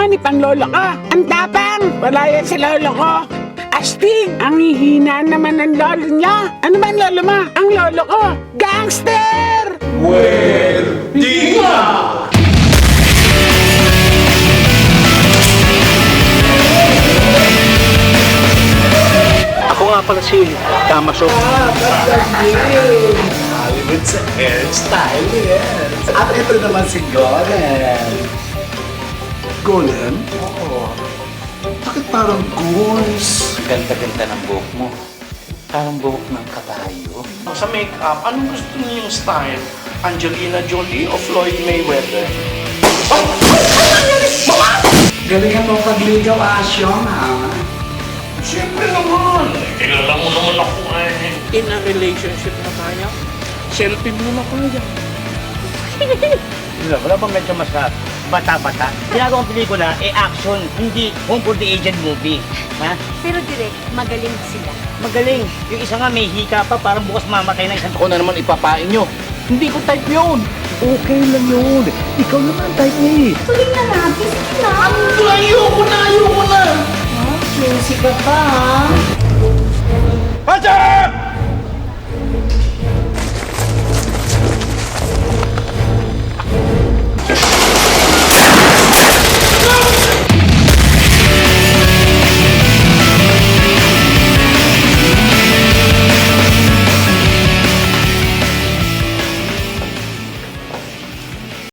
ni panlolo ko. Ang tapang! Wala yan sa lolo ko. Astig! Ang hihina naman ng lolo niya. Ano ba ang lolo mo? Ang lolo ko, gangster! Di nga! Ako nga pala si Damaso. Hollywood sa hairstyle, yes. At ito naman si Golem. Golem? Oo. Bakit parang goons? Ganda-ganda ng buhok mo. Parang buhok ng kabayo. Sa make-up, anong gusto niyo yung style? Angelina Jolie o Floyd Mayweather? Galingan mo pagligaw, Asyong, ha? Siyempre naman. Kilala mo naman ako eh. In a relationship na tayo, selfie muna tayo. Wala bang medyo mas bata-bata? Ginagawang pelikula, action, hindi home for the aged movie. Ha? Pero direct, magaling sila. Magaling. Yung isa nga may hika pa, parang bukas mamatay na isang. Ako na naman ipapain nyo. Hindi ko type yun. Okay lang yun. Ikaw naman type niya eh. Tuloy na natin. Sige na. Ayoko na! Juicy ka pa, ha? Hunter!